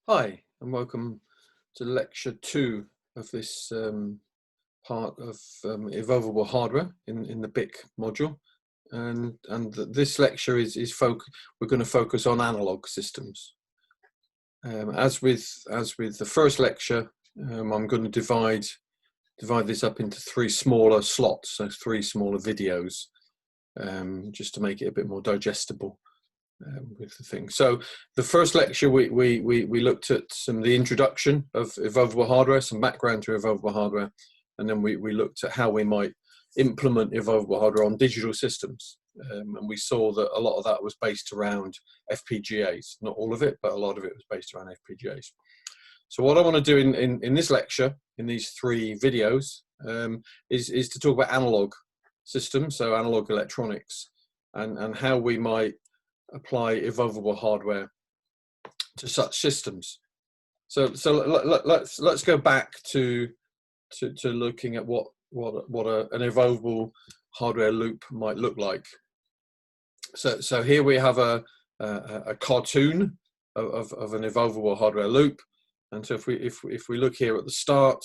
Hi, and welcome to lecture 2 of this part of evolvable hardware in the BIC module. This lecture we're going to focus on analog systems. As with the first lecture, I'm going to divide this up into 3 smaller slots, so 3 smaller videos, just to make it a bit more digestible. With the thing. So the first lecture we looked at the introduction of evolvable hardware, some background to evolvable hardware, and then we looked at how we might implement evolvable hardware on digital systems. And we saw that a lot of that was based around FPGAs. Not all of it, but a lot of it was based around FPGAs. So what I want to do in this lecture, in these 3 videos, is to talk about analog systems, so analog electronics, and how we might apply evolvable hardware to such systems. So let's go back to looking at what an evolvable hardware loop might look like. So here we have a cartoon of an evolvable hardware loop, and so if we look here at the start,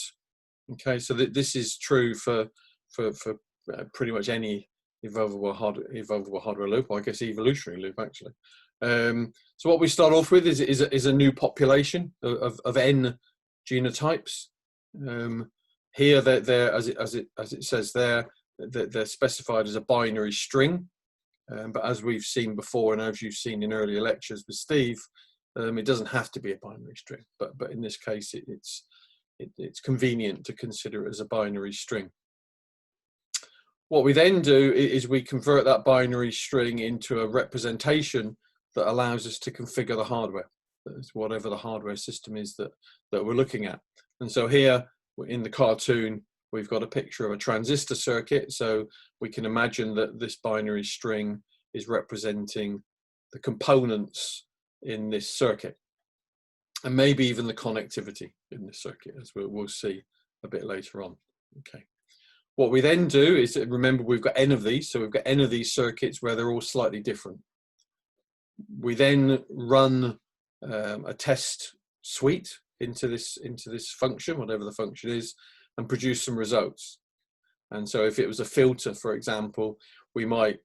okay, so this is true for pretty much any evolvable hardware loop, or I guess evolutionary loop actually. So what we start off with is a new population of n genotypes. Here they're as it says there, they're specified as a binary string. But as we've seen before, and as you've seen in earlier lectures with Steve, it doesn't have to be a binary string. But in this case, it's convenient to consider it as a binary string. What we then do is we convert that binary string into a representation that allows us to configure the hardware, whatever the hardware system is that we're looking at. And so here in the cartoon, we've got a picture of a transistor circuit. So we can imagine that this binary string is representing the components in this circuit, and maybe even the connectivity in this circuit, as we'll see a bit later on. Okay. What we then do is, remember, we've got n of these, so we've got n of these circuits where they're all slightly different. We then run a test suite into this function, whatever the function is, and produce some results. And so if it was a filter, for example, we might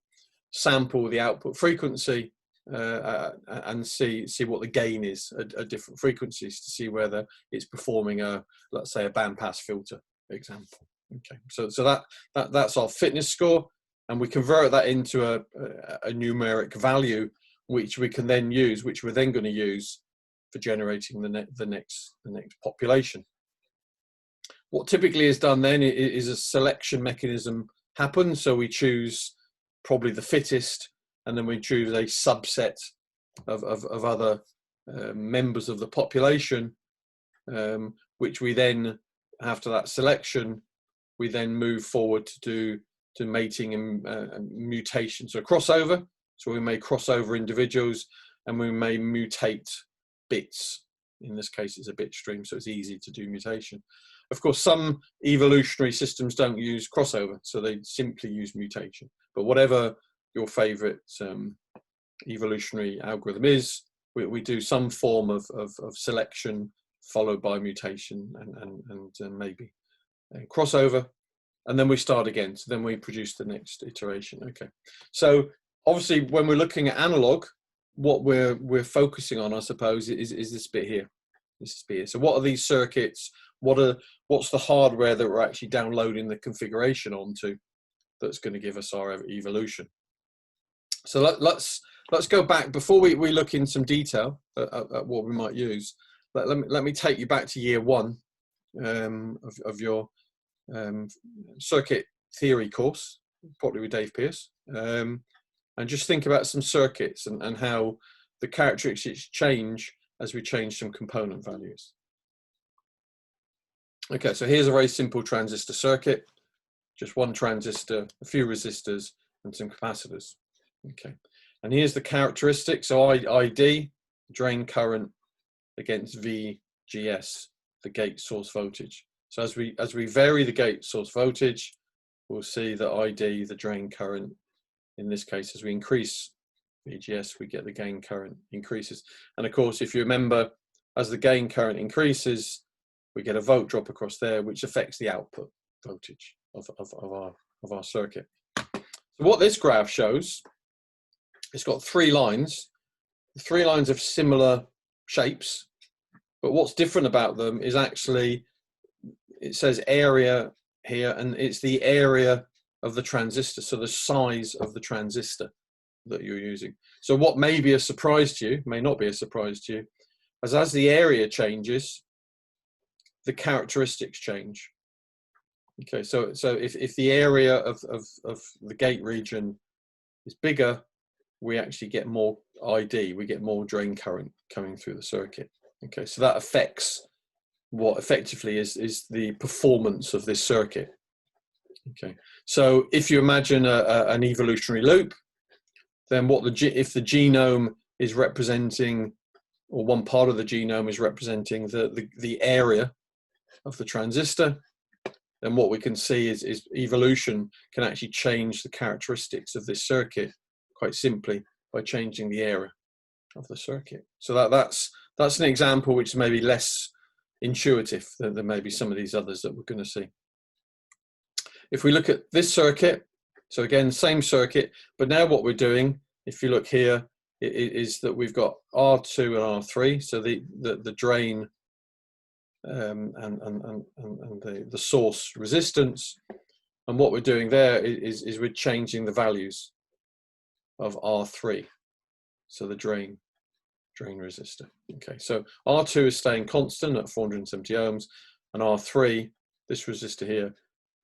sample the output frequency and see what the gain is at different frequencies to see whether it's performing let's say a bandpass filter example. Okay, so that's our fitness score, and we convert that into a numeric value, which we can then use, which we're then going to use for generating the next population. What typically is done then is a selection mechanism happens. So we choose probably the fittest, and then we choose a subset of other members of the population, which we then, after that selection, we then move forward to mating and mutation, so crossover. So we may cross over individuals, and we may mutate bits. In this case, it's a bit stream, so it's easy to do mutation. Of course, some evolutionary systems don't use crossover, so they simply use mutation. But whatever your favorite evolutionary algorithm is, we do some form of selection followed by mutation and maybe crossover, and then we start again. So then we produce the next iteration. Okay, so obviously when we're looking at analog, what we're focusing on, I suppose, is this bit here. So what are these circuits? What's the hardware that we're actually downloading the configuration onto that's going to give us our evolution? So let's go back before we look in some detail at what we might use. Let me take you back to year 1 of your circuit theory course, probably with Dave Pierce, and just think about some circuits and how the characteristics change as we change some component values. Okay, so here's a very simple transistor circuit, just one transistor, a few resistors, and some capacitors. Okay, and here's the characteristics. So ID, drain current, against VGS, the gate source voltage. So as we vary the gate source voltage, we'll see that ID, the drain current, in this case, as we increase VGS, we get the gain current increases. And of course, if you remember as the gain current increases, we get a volt drop across there, which affects the output voltage of our circuit. So what this graph shows, it's got three lines of similar shapes, but what's different about them is actually, it says area here, and it's the area of the transistor, so the size of the transistor that you're using. So what may be a surprise to you, may not be a surprise to you, as the area changes, the characteristics change. Okay, so if the area of the gate region is bigger, we actually get more ID, we get more drain current coming through the circuit. Okay, so that affects what effectively is the performance of this circuit. Okay, so if you imagine an evolutionary loop, then if the genome is representing, or one part of the genome is representing the area of the transistor, then what we can see is evolution can actually change the characteristics of this circuit quite simply by changing the area of the circuit. So that's an example which is maybe less intuitive than maybe some of these others that we're going to see. If we look at this circuit, so again, same circuit, but now what we're doing, if you look here, is that we've got R2 and R3, so the drain and the source resistance, and what we're doing there is we're changing the values of R3, so the drain resistor. Okay, so R2 is staying constant at 470 ohms, and R3, this resistor here,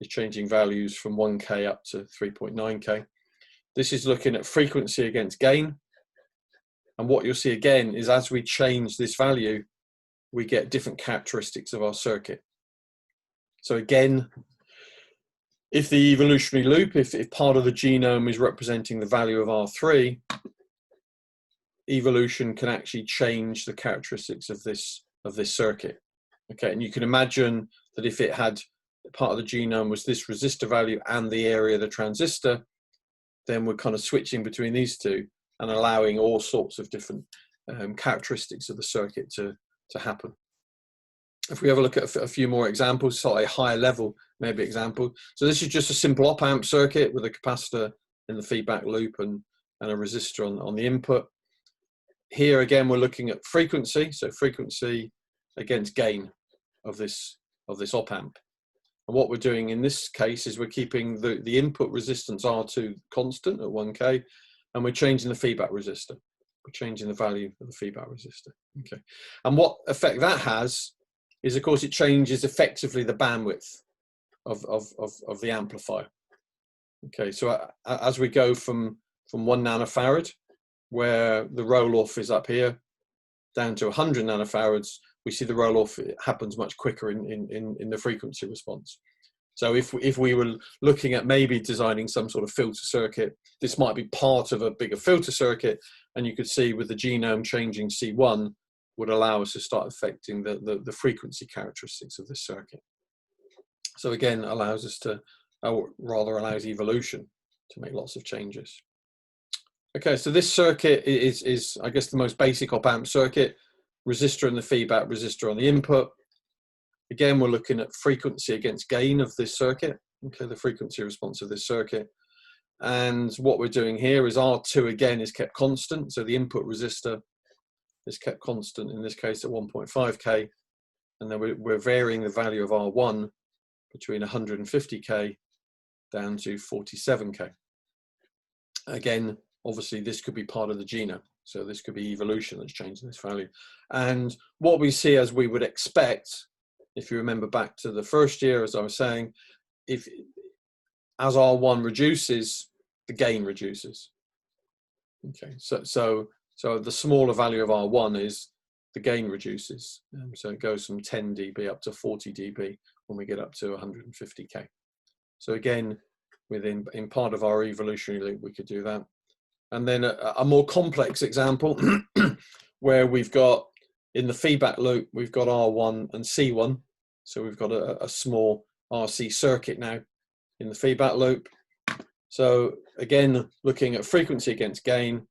is changing values from 1K up to 3.9K. This is looking at frequency against gain, and what you'll see again is as we change this value, we get different characteristics of our circuit. So again, if the evolutionary loop, if part of the genome is representing the value of R3, evolution can actually change the characteristics of this circuit. Okay, and you can imagine that if it had part of the genome was this resistor value and the area of the transistor, then we're kind of switching between these two and allowing all sorts of different characteristics of the circuit to happen. If we have a look at a few more examples, slightly higher level maybe example. So this is just a simple op-amp circuit with a capacitor in the feedback loop and a resistor on the input. Here again, we're looking at frequency, so frequency against gain of this op-amp. And what we're doing in this case is we're keeping the input resistance R2 constant at 1K, and we're changing the feedback resistor. We're changing the value of the feedback resistor. Okay, and what effect that has is, of course, it changes effectively the bandwidth of the amplifier. Okay, so as we go from 1 nanofarad, where the roll-off is up here, down to 100 nanofarads, we see the roll-off happens much quicker in the frequency response. So if we were looking at maybe designing some sort of filter circuit, this might be part of a bigger filter circuit, and you could see with the genome changing C1 would allow us to start affecting the frequency characteristics of this circuit. So again, allows us to, rather allows evolution to make lots of changes. Okay, so this circuit is I guess the most basic op-amp circuit, resistor in the feedback, resistor on the input. Again, we're looking at frequency against gain of this circuit, okay, the frequency response of this circuit. And what we're doing here is R2 again is kept constant, so the input resistor is kept constant, in this case at 1.5K, and then we're varying the value of R1 between 150K down to 47K. Again, obviously this could be part of the genome, so this could be evolution that's changing this value. And what we see, as we would expect, if you remember back to the first year, as I was saying, as R1 reduces, the gain reduces. Okay, so the smaller value of R1 is the gain reduces. So it goes from 10 dB up to 40 dB when we get up to 150K. So again, in part of our evolutionary loop, we could do that. And then a more complex example where we've got, in the feedback loop, we've got R1 and C1. So we've got a small RC circuit now in the feedback loop. So again, looking at frequency against gain,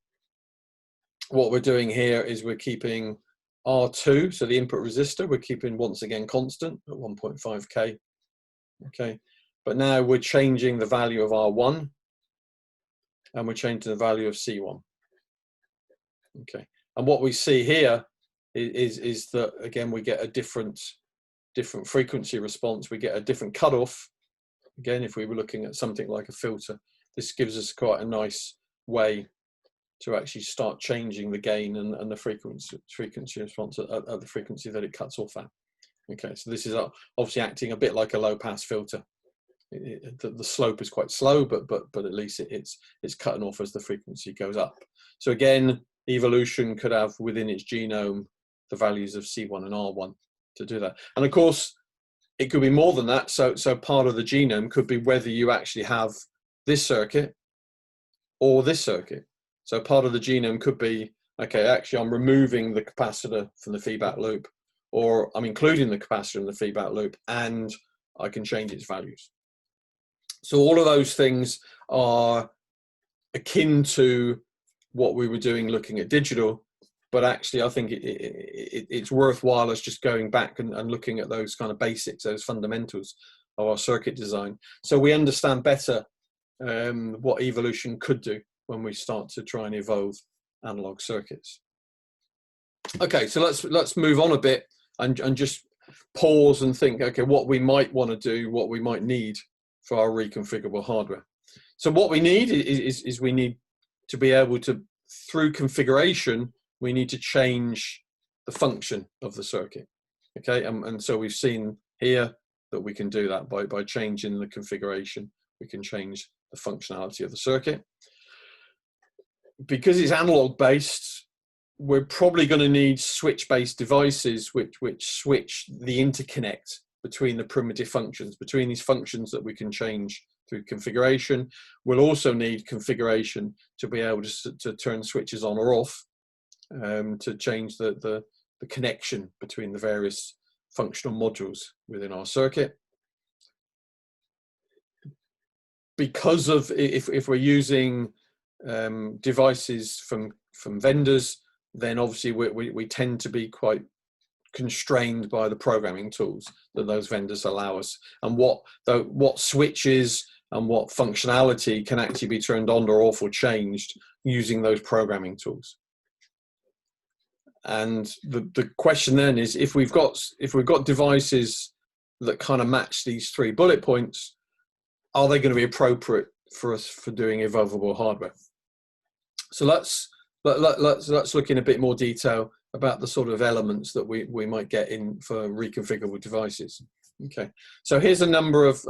what we're doing here is we're keeping R2, so the input resistor, we're keeping once again constant at 1.5K. Okay, but now we're changing the value of R1 and we're changing the value of C1. Okay, and what we see here is that, again, we get a different frequency response. We get a different cutoff. Again, if we were looking at something like a filter, this gives us quite a nice way to actually start changing the gain and the frequency response at the frequency that it cuts off at. Okay, so this is obviously acting a bit like a low pass filter. The slope is quite slow, but at least it's cutting off as the frequency goes up. So again, evolution could have within its genome the values of C1 and R1 to do that. And of course, it could be more than that. So part of the genome could be whether you actually have this circuit or this circuit. So part of the genome could be, okay, actually I'm removing the capacitor from the feedback loop, or I'm including the capacitor in the feedback loop, and I can change its values. So all of those things are akin to what we were doing looking at digital, but actually I think it's worthwhile us just going back and looking at those kind of basics, those fundamentals of our circuit design, so we understand better what evolution could do when we start to try and evolve analog circuits. Okay, so let's move on a bit and just pause and think, okay, what we might want to do, what we might need for our reconfigurable hardware. So what we need is we need to be able to, through configuration, we need to change the function of the circuit. Okay, and so we've seen here that we can do that by changing the configuration. We can change the functionality of the circuit. Because it's analog based, we're probably going to need switch-based devices which switch the interconnect between the primitive functions, between these functions that we can change through configuration. We'll also need configuration to be able to turn switches on or off, to change the connection between the various functional modules within our circuit. Because of, if we're using devices from vendors, then obviously we tend to be quite constrained by the programming tools that those vendors allow us, and what switches and what functionality can actually be turned on or off or changed using those programming tools. And the question then is, if we've got devices that kind of match these 3 bullet points, are they going to be appropriate for us for doing evolvable hardware? So let's look in a bit more detail about the sort of elements that we might get in for reconfigurable devices. Okay, so here's a number of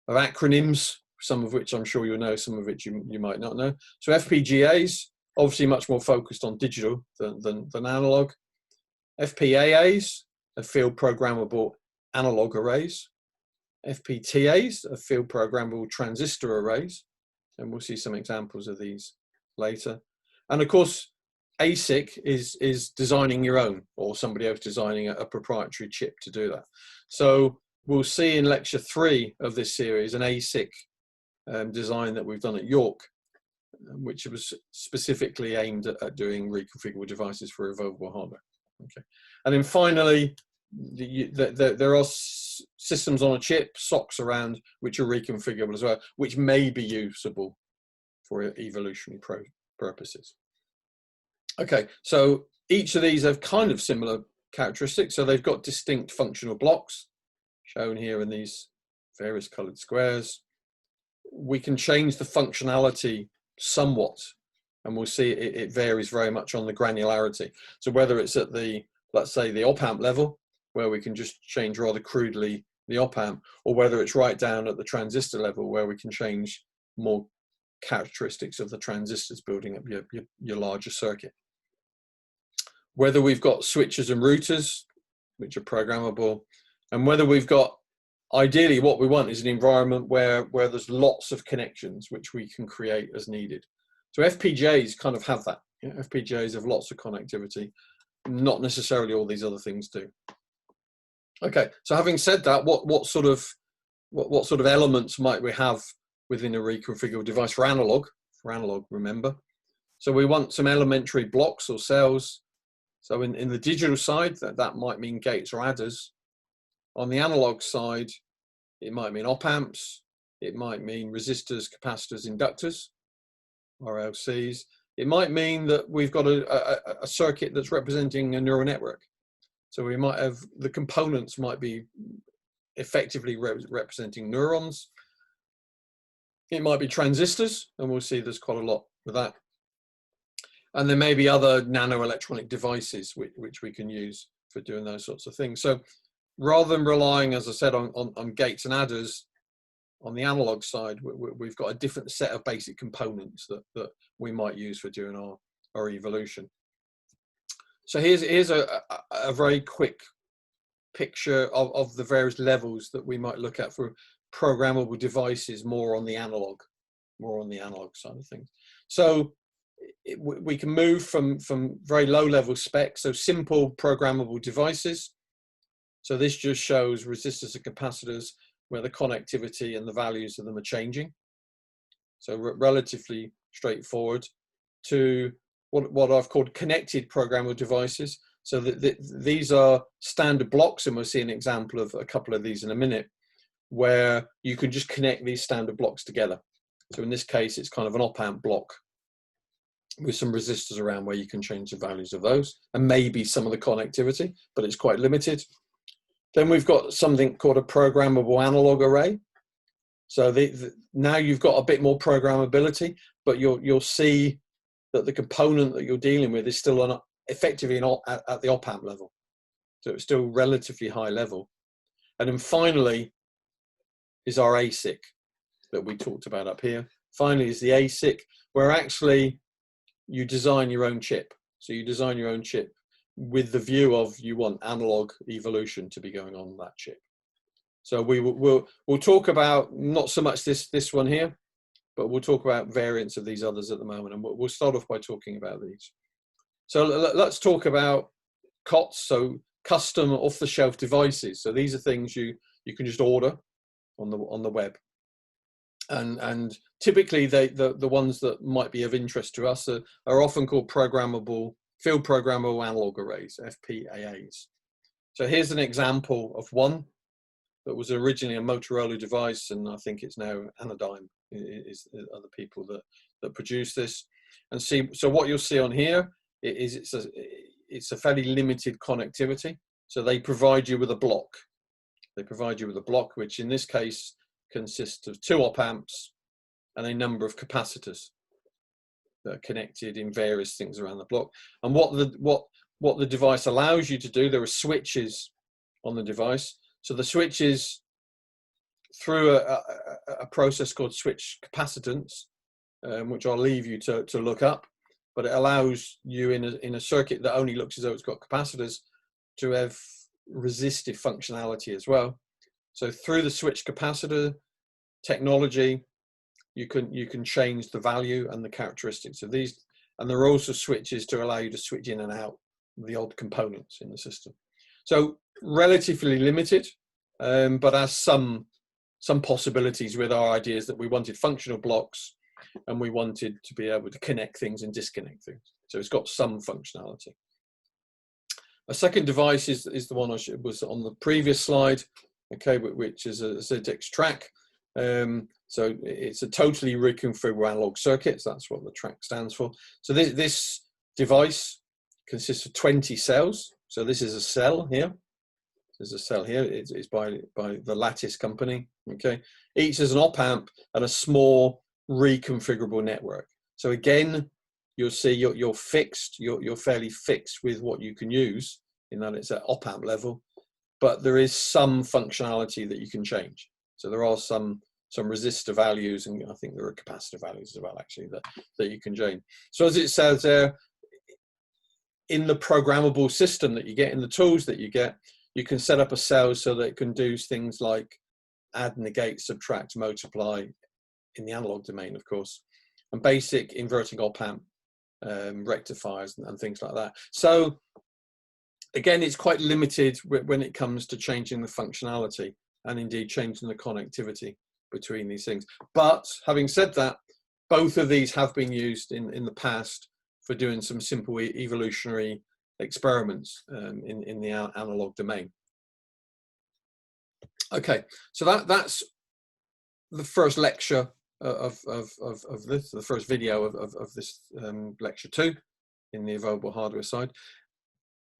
acronyms, some of which I'm sure you'll know, some of which you might not know. So FPGAs, obviously much more focused on digital than analog. FPAAs are field programmable analog arrays. FPTAs are field programmable transistor arrays, and we'll see some examples of these later. And of course, ASIC is designing your own, or somebody else designing a proprietary chip to do that. So we'll see in lecture 3 of this series an ASIC design that we've done at York, which was specifically aimed at doing reconfigurable devices for evolvable hardware. Okay, and then finally, there are systems on a chip, SoCs around, which are reconfigurable as well, which may be usable for evolutionary purposes. Okay, so each of these have kind of similar characteristics. So they've got distinct functional blocks shown here in these various colored squares. We can change the functionality somewhat, and we'll see it varies very much on the granularity. So whether it's at the, let's say, the op-amp level, where we can just change rather crudely the op-amp, or whether it's right down at the transistor level, where we can change more characteristics of the transistors building up your larger circuit. Whether we've got switches and routers, which are programmable, and whether we've got, ideally what we want is an environment where there's lots of connections which we can create as needed. So FPGAs kind of have that. FPGAs have lots of connectivity, not necessarily all these other things do. Okay, so having said that, what sort of elements might we have within a reconfigurable device for analog? For analog, remember. So we want some elementary blocks or cells. So in the digital side, that might mean gates or adders. On the analog side, it might mean op amps, it might mean resistors, capacitors, inductors, RLCs. It might mean that we've got a circuit that's representing a neural network. So we might have, the components might be effectively representing neurons. It might be transistors, and we'll see there's quite a lot with that. And there may be other nano-electronic devices which we can use for doing those sorts of things. So rather than relying, as I said, on gates and adders, on the analog side, we've got a different set of basic components that we might use for doing our evolution. So here's a very quick picture of the various levels that we might look at for programmable devices, more on the analog side of things. So we can move from very low level specs, so simple programmable devices. So this just shows resistors and capacitors where the connectivity and the values of them are changing. So relatively straightforward, to what I've called connected programmable devices. So these are standard blocks, and we'll see an example of a couple of these in a minute, where you can just connect these standard blocks together. So in this case, it's kind of an op-amp block with some resistors around where you can change the values of those, and maybe some of the connectivity, but it's quite limited. Then we've got something called a programmable analog array. So now you've got a bit more programmability, but you'll see that the component that you're dealing with is still effectively at the op-amp level. So it's still relatively high level. And then finally is our ASIC that we talked about up here. Finally is the ASIC, where actually you design your own chip. So you design your own chip with the view of you want analog evolution to be going on that chip. So we'll talk about not so much this one here, but we'll talk about variants of these others at the moment, and we'll start off by talking about these. So let's talk about COTS, so custom off-the-shelf devices. So these are things you can just order on the web, and typically the ones that might be of interest to us are often called field programmable analog arrays, FPAAs. So here's an example of one that was originally a Motorola device, and I think it's now Anodyne is other people that produce this. And so what you'll see on here is it's a fairly limited connectivity. So they provide you with a block. They provide you with a block, which in this case consists of 2 op amps and a number of capacitors that are connected in various things around the block. And what the device allows you to do, there are switches on the device. So the switches, through a process called switch capacitance, which I'll leave you to look up, but it allows you in a circuit that only looks as though it's got capacitors to have resistive functionality as well. So through the switch capacitor technology, you can change the value and the characteristics of these, and there are also switches to allow you to switch in and out the odd components in the system. So relatively limited, but has some possibilities with our ideas that we wanted functional blocks and we wanted to be able to connect things and disconnect things. So it's got some functionality. A second device is the one was on the previous slide, okay, which is a ZX track. So it's a totally reconfigurable analog circuit. So that's what the track stands for. So this device consists of 20 cells. So this is a cell here. There's a cell here. It's by the Lattice company. Okay, each has an op amp and a small reconfigurable network. So again, you'll see you're fixed. You're fairly fixed with what you can use in that it's at op amp level, but there is some functionality that you can change. So there are some resistor values, and I think there are capacitor values as well, actually, that you can change. So as it says there, in the programmable system that you get, in the tools that you get, you can set up a cell so that it can do things like add, negate, subtract, multiply in the analog domain, of course, and basic inverting op-amp rectifiers and things like that. So again, it's quite limited when it comes to changing the functionality and indeed changing the connectivity between these things. But having said that, both of these have been used in the past for doing some simple evolutionary experiments in the analog domain. Okay, so that's the first lecture of this, the first video of this lecture 2 in the evolvable hardware side.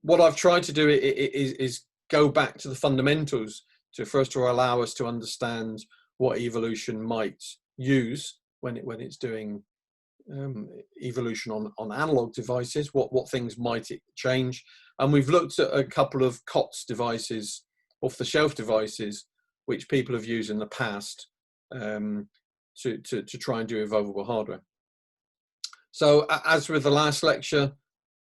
What I've tried to do is go back to the fundamentals to allow us to understand what evolution might use when it's doing evolution on analog devices, what things might it change. And we've looked at a couple of COTS devices, off-the-shelf devices, which people have used in the past to try and do evolvable hardware. So as with the last lecture,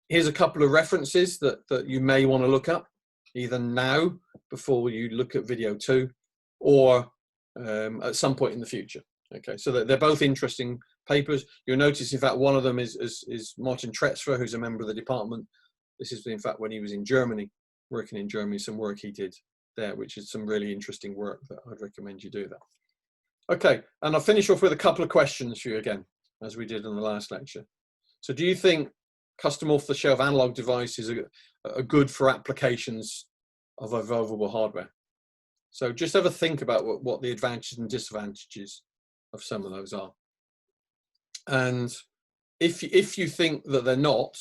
here's a couple of references that you may want to look up, either now before you look at video 2, or at some point in the future. Okay, so they're both interesting papers. You'll notice, in fact, one of them is Martin Tretzfer, who's a member of the department. This is, in fact, when he was in Germany, working in Germany, some work he did there, which is some really interesting work that I'd recommend you do that. Okay, and I'll finish off with a couple of questions for you again, as we did in the last lecture. So do you think custom off-the-shelf analog devices are good for applications of evolvable hardware? So just have a think about what the advantages and disadvantages of some of those are. And if you think that they're not,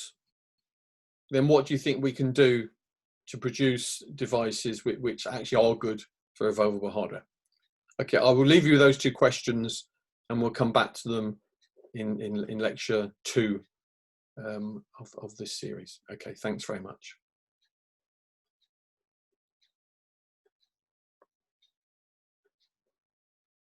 then what do you think we can do to produce devices which actually are good for evolvable hardware? Okay, I will leave you with those 2 questions, and we'll come back to them in lecture 2 of this series. Okay, thanks very much.